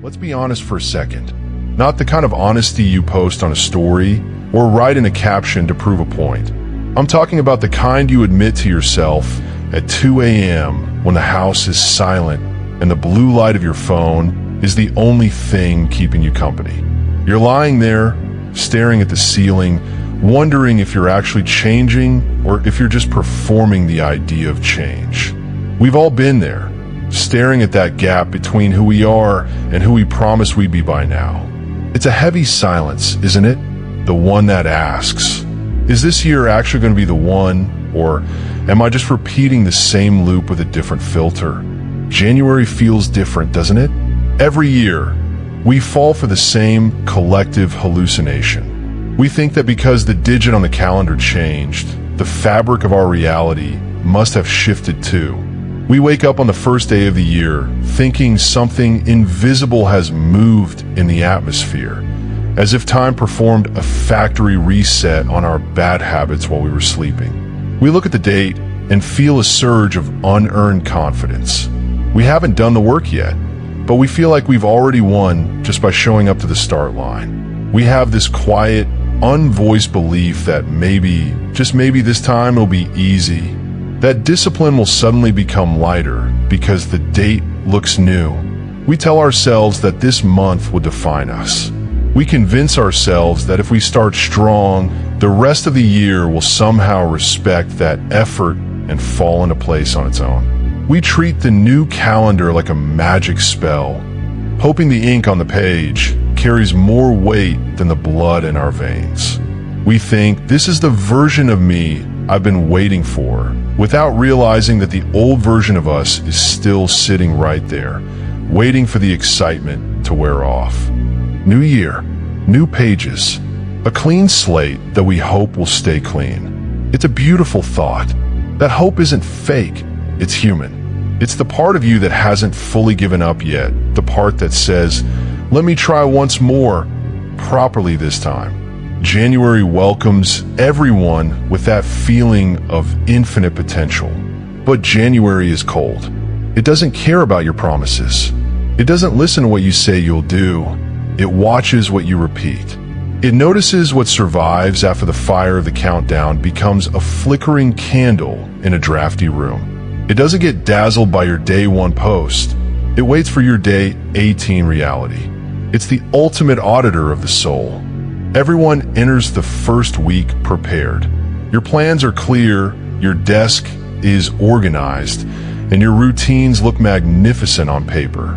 Let's be honest for a second. Not the kind of honesty you post on a story or write in a caption to prove a point. I'm talking about the kind you admit to yourself at 2 a.m. when the house is silent and the blue light of your phone is the only thing keeping you company. You're lying there, staring at the ceiling, wondering if you're actually changing or if you're just performing the idea of change. We've all been there, staring at that gap between who we are and who we promised we'd be by now. It's a heavy silence, isn't it? The one that asks, is this year actually going to be the one, or am I just repeating the same loop with a different filter? January feels different, doesn't it? Every year, we fall for the same collective hallucination. We think that because the digit on the calendar changed, the fabric of our reality must have shifted too. We wake up on the first day of the year thinking something invisible has moved in the atmosphere, as if time performed a factory reset on our bad habits while we were sleeping. We look at the date and feel a surge of unearned confidence. We haven't done the work yet, but we feel like we've already won just by showing up to the start line. We have this quiet, unvoiced belief that maybe, just maybe this time it'll be easy. That discipline will suddenly become lighter because the date looks new. We tell ourselves that this month will define us. We convince ourselves that if we start strong, the rest of the year will somehow respect that effort and fall into place on its own. We treat the new calendar like a magic spell, hoping the ink on the page carries more weight than the blood in our veins. We think this is the version of me I've been waiting for, without realizing that the old version of us is still sitting right there, waiting for the excitement to wear off. New year, new pages, a clean slate that we hope will stay clean. It's a beautiful thought. That hope isn't fake, it's human. It's the part of you that hasn't fully given up yet, the part that says, let me try once more, properly this time. January welcomes everyone with that feeling of infinite potential. But January is cold. It doesn't care about your promises. It doesn't listen to what you say you'll do. It watches what you repeat. It notices what survives after the fire of the countdown becomes a flickering candle in a drafty room. It doesn't get dazzled by your day 1 post. It waits for your day 18 reality. It's the ultimate auditor of the soul. Everyone enters the first week prepared. Your plans are clear, your desk is organized, and your routines look magnificent on paper.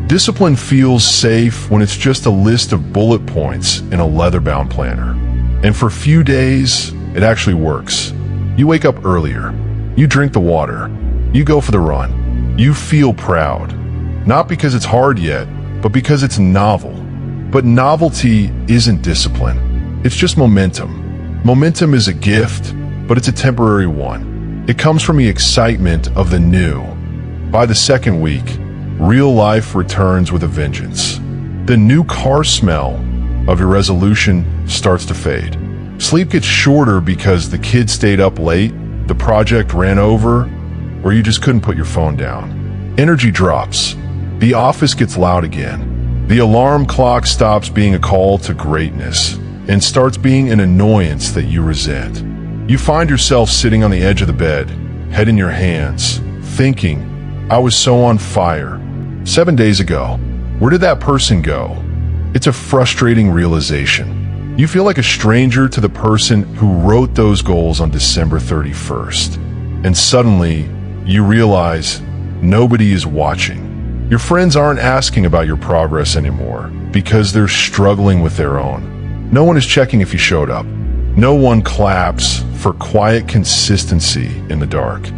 Discipline feels safe when it's just a list of bullet points in a leather-bound planner. And for a few days, it actually works. You wake up earlier. You drink the water. You go for the run. You feel proud. Not because it's hard yet, but because it's novel. But novelty isn't discipline. It's just momentum. Momentum is a gift, but it's a temporary one. It comes from the excitement of the new. By the second week, real life returns with a vengeance. The new car smell of your resolution starts to fade. Sleep gets shorter because the kids stayed up late, the project ran over, or you just couldn't put your phone down. Energy drops. The office gets loud again. The alarm clock stops being a call to greatness and starts being an annoyance that you resent. You find yourself sitting on the edge of the bed, head in your hands, thinking, I was so on fire. 7 days ago, where did that person go? It's a frustrating realization. You feel like a stranger to the person who wrote those goals on December 31st. And suddenly, you realize nobody is watching. Your friends aren't asking about your progress anymore because they're struggling with their own. No one is checking if you showed up. No one claps for quiet consistency in the dark.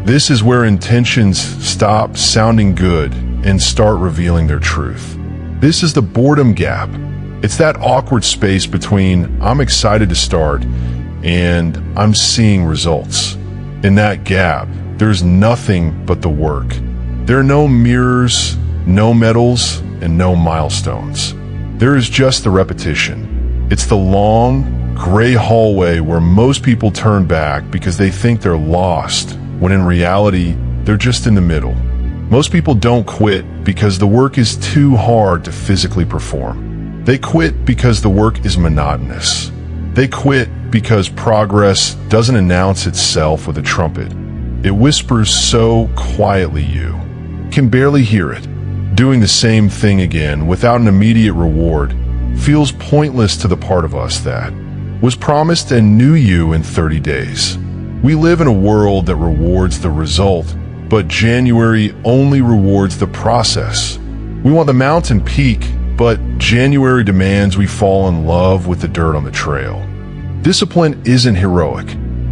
This is where intentions stop sounding good and start revealing their truth. This is the boredom gap. It's that awkward space between I'm excited to start and I'm seeing results. In that gap, there's nothing but the work. There are no mirrors, no medals, and no milestones. There is just the repetition. It's the long, gray hallway where most people turn back because they think they're lost, when in reality, they're just in the middle. Most people don't quit because the work is too hard to physically perform. They quit because the work is monotonous. They quit because progress doesn't announce itself with a trumpet. It whispers so quietly you can barely hear it. Doing the same thing again without an immediate reward feels pointless to the part of us that was promised a new you in 30 days. We live in a world that rewards the result, but January only rewards the process. We want the mountain peak, but January demands we fall in love with the dirt on the trail. Discipline isn't heroic.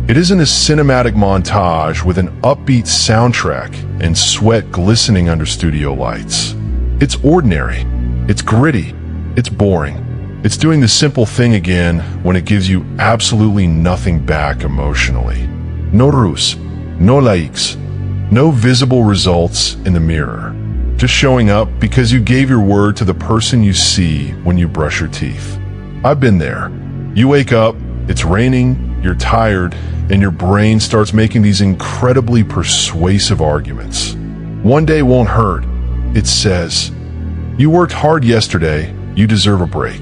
It isn't a cinematic montage with an upbeat soundtrack and sweat glistening under studio lights. It's ordinary. It's gritty. It's boring. It's doing the simple thing again when it gives you absolutely nothing back emotionally. No ruse, no likes, no visible results in the mirror. Just showing up because you gave your word to the person you see when you brush your teeth. I've been there. You wake up, it's raining, you're tired, and your brain starts making these incredibly persuasive arguments. One day won't hurt. It says, you worked hard yesterday, you deserve a break.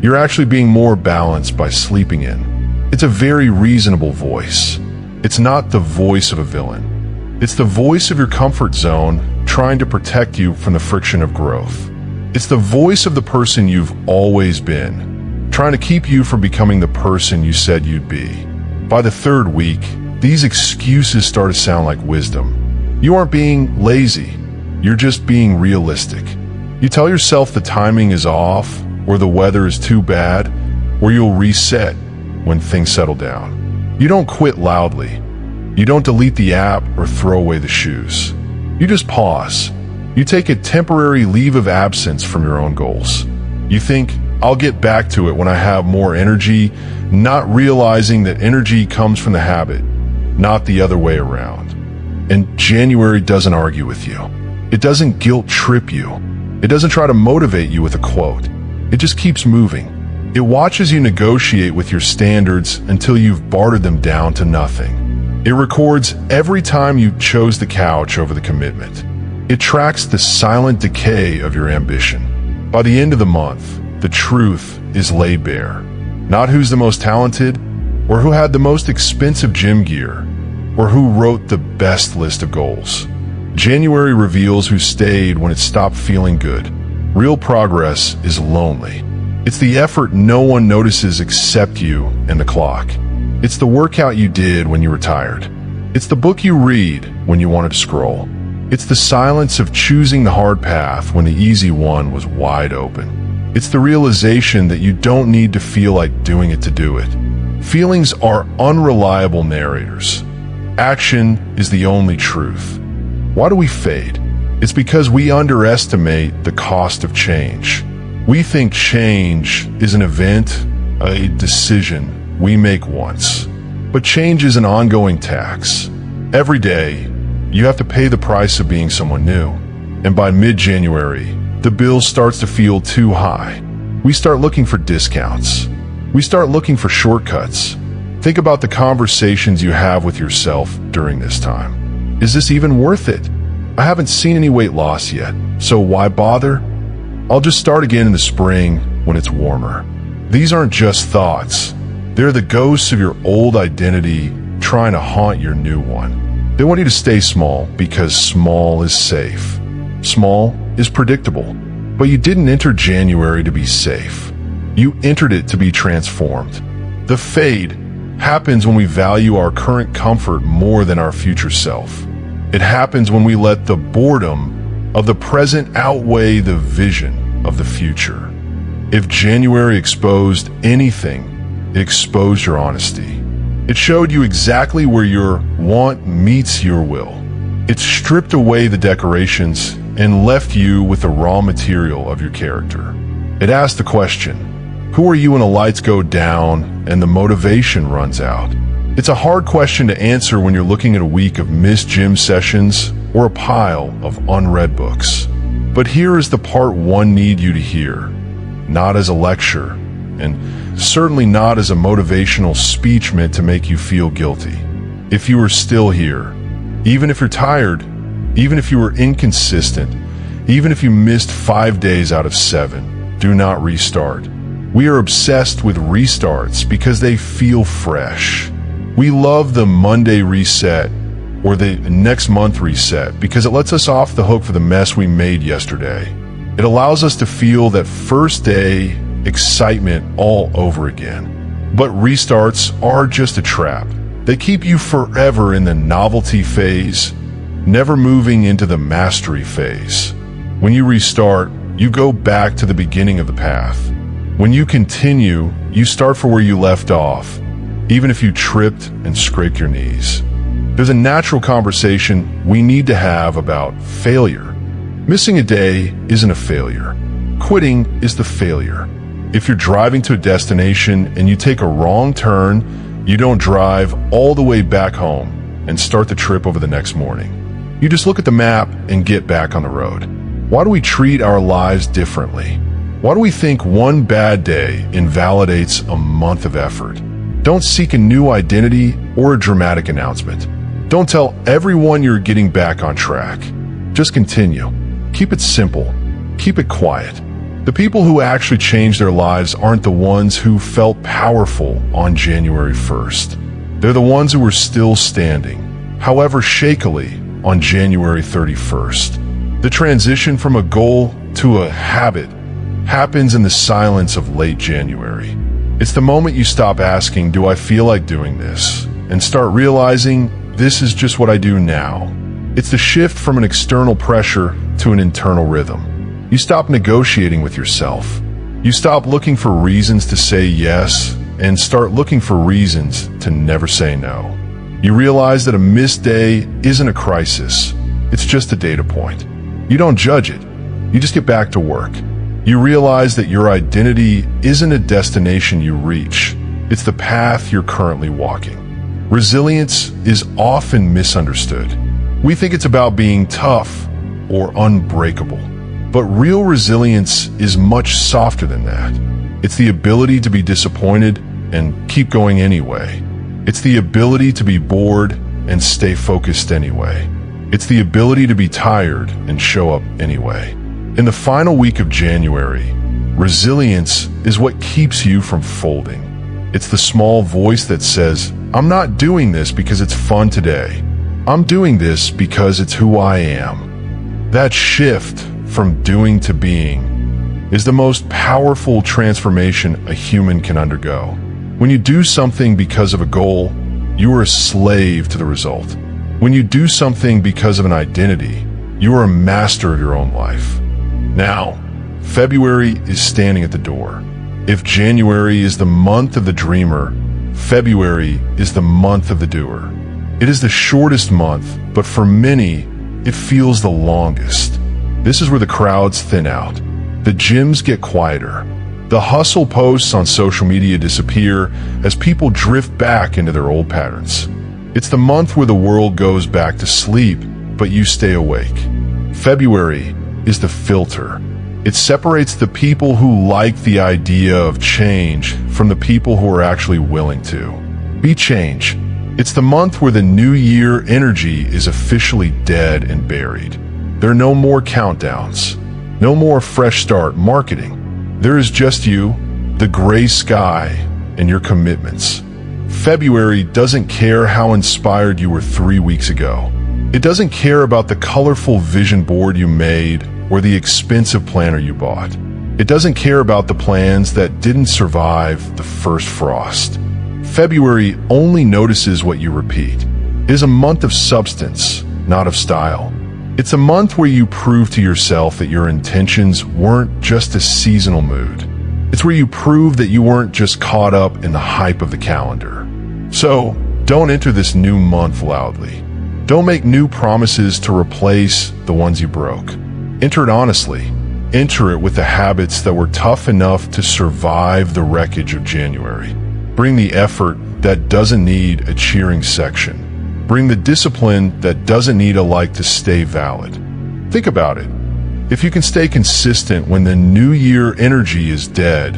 You're actually being more balanced by sleeping in. It's a very reasonable voice. It's not the voice of a villain. It's the voice of your comfort zone trying to protect you from the friction of growth. It's the voice of the person you've always been, trying to keep you from becoming the person you said you'd be. By the third week, these excuses start to sound like wisdom. You aren't being lazy. You're just being realistic. You tell yourself the timing is off, or the weather is too bad, or you'll reset when things settle down. You don't quit loudly. You don't delete the app or throw away the shoes. You just pause. You take a temporary leave of absence from your own goals. You think, I'll get back to it when I have more energy, not realizing that energy comes from the habit, not the other way around. And January doesn't argue with you. It doesn't guilt trip you. It doesn't try to motivate you with a quote. It just keeps moving. It watches you negotiate with your standards until you've bartered them down to nothing. It records every time you chose the couch over the commitment. It tracks the silent decay of your ambition. By the end of the month, the truth is laid bare. Not who's the most talented, or who had the most expensive gym gear, or who wrote the best list of goals. January reveals who stayed when it stopped feeling good. Real progress is lonely. It's the effort no one notices except you and the clock. It's the workout you did when you were tired. It's the book you read when you wanted to scroll. It's the silence of choosing the hard path when the easy one was wide open. It's the realization that you don't need to feel like doing it to do it. Feelings are unreliable narrators. Action is the only truth. Why do we fade? It's because we underestimate the cost of change. We think change is an event, a decision we make once. But change is an ongoing tax. Every day, you have to pay the price of being someone new. And by mid-January, the bill starts to feel too high. We start looking for discounts. We start looking for shortcuts. Think about the conversations you have with yourself during this time. Is this even worth it? I haven't seen any weight loss yet, so why bother? I'll just start again in the spring when it's warmer. These aren't just thoughts. They're the ghosts of your old identity trying to haunt your new one. They want you to stay small because small is safe. Small is predictable. But you didn't enter January to be safe. You entered it to be transformed. The fade happens when we value our current comfort more than our future self. It happens when we let the boredom of the present outweigh the vision of the future. If January exposed anything, it exposed your honesty. It showed you exactly where your want meets your will. It stripped away the decorations and left you with the raw material of your character. It asked the question, who are you when the lights go down and the motivation runs out? It's a hard question to answer when you're looking at a week of missed gym sessions or a pile of unread books. But here is the part one need you to hear, not as a lecture, and certainly not as a motivational speech meant to make you feel guilty. If you are still here, even if you're tired, Even if you were inconsistent, even if you missed 5 days out of 7, do not restart. We are obsessed with restarts because they feel fresh. We love the Monday reset or the next month reset because it lets us off the hook for the mess we made yesterday. It allows us to feel that first day excitement all over again. But restarts are just a trap. They keep you forever in the novelty phase, never moving into the mastery phase. When you restart, you go back to the beginning of the path. When you continue, you start for where you left off, even if you tripped and scraped your knees. There's a natural conversation we need to have about failure. Missing a day isn't a failure. Quitting is the failure. If you're driving to a destination and you take a wrong turn, you don't drive all the way back home and start the trip over the next morning. You just look at the map and get back on the road. Why do we treat our lives differently? Why do we think one bad day invalidates a month of effort? Don't seek a new identity or a dramatic announcement. Don't tell everyone you're getting back on track. Just continue. Keep it simple. Keep it quiet. The people who actually change their lives aren't the ones who felt powerful on January 1st. They're the ones who are still standing, however shakily, on January 31st. The transition from a goal to a habit happens in the silence of late January. It's the moment you stop asking, do I feel like doing this? And start realizing this is just what I do now. It's the shift from an external pressure to an internal rhythm. You stop negotiating with yourself. You stop looking for reasons to say yes and start looking for reasons to never say no. You realize that a missed day isn't a crisis. It's just a data point. You don't judge it. You just get back to work. You realize that your identity isn't a destination you reach. It's the path you're currently walking. Resilience is often misunderstood. We think it's about being tough or unbreakable. But real resilience is much softer than that. It's the ability to be disappointed and keep going anyway. It's the ability to be bored and stay focused anyway. It's the ability to be tired and show up anyway. In the final week of January, resilience is what keeps you from folding. It's the small voice that says, I'm not doing this because it's fun today. I'm doing this because it's who I am. That shift from doing to being is the most powerful transformation a human can undergo. When you do something because of a goal, you are a slave to the result. When you do something because of an identity, you are a master of your own life. Now, February is standing at the door. If January is the month of the dreamer, February is the month of the doer. It is the shortest month, but for many, it feels the longest. This is where the crowds thin out. The gyms get quieter. The hustle posts on social media disappear as people drift back into their old patterns. It's the month where the world goes back to sleep, but you stay awake. February is the filter. It separates the people who like the idea of change from the people who are actually willing to be change. It's the month where the new year energy is officially dead and buried. There are no more countdowns, no more fresh start marketing. There is just you, the gray sky, and your commitments. February doesn't care how inspired you were 3 weeks ago. It doesn't care about the colorful vision board you made or the expensive planner you bought. It doesn't care about the plans that didn't survive the first frost. February only notices what you repeat. It is a month of substance, not of style. It's a month where you prove to yourself that your intentions weren't just a seasonal mood. It's where you prove that you weren't just caught up in the hype of the calendar. So, don't enter this new month loudly. Don't make new promises to replace the ones you broke. Enter it honestly. Enter it with the habits that were tough enough to survive the wreckage of January. Bring the effort that doesn't need a cheering section. Bring the discipline that doesn't need a like to stay valid. Think about it. If you can stay consistent when the new year energy is dead,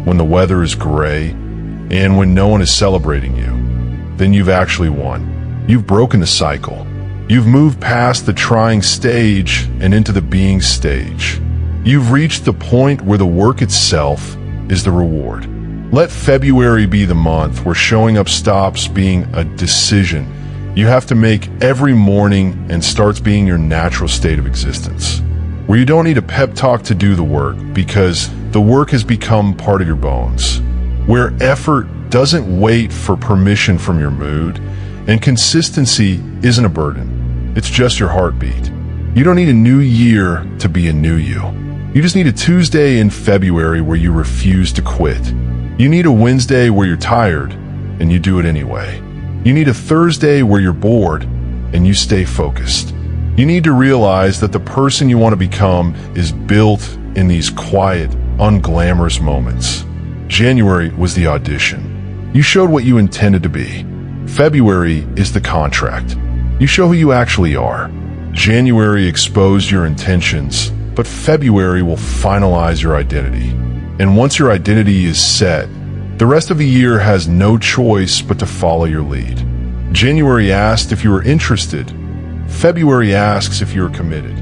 when the weather is gray, and when no one is celebrating you, then you've actually won. You've broken the cycle. You've moved past the trying stage and into the being stage. You've reached the point where the work itself is the reward. Let February be the month where showing up stops being a decision you have to make every morning and starts being your natural state of existence. Where you don't need a pep talk to do the work because the work has become part of your bones. Where effort doesn't wait for permission from your mood, and consistency isn't a burden. It's just your heartbeat. You don't need a new year to be a new you. You just need a Tuesday in February where you refuse to quit. You need a Wednesday where you're tired and you do it anyway. You need a Thursday where you're bored and you stay focused. You need to realize that the person you want to become is built in these quiet, unglamorous moments. January was the audition. You showed what you intended to be. February is the contract. You show who you actually are. January exposed your intentions, but February will finalize your identity. And once your identity is set, the rest of the year has no choice but to follow your lead. January asked if you were interested. February asks if you're committed.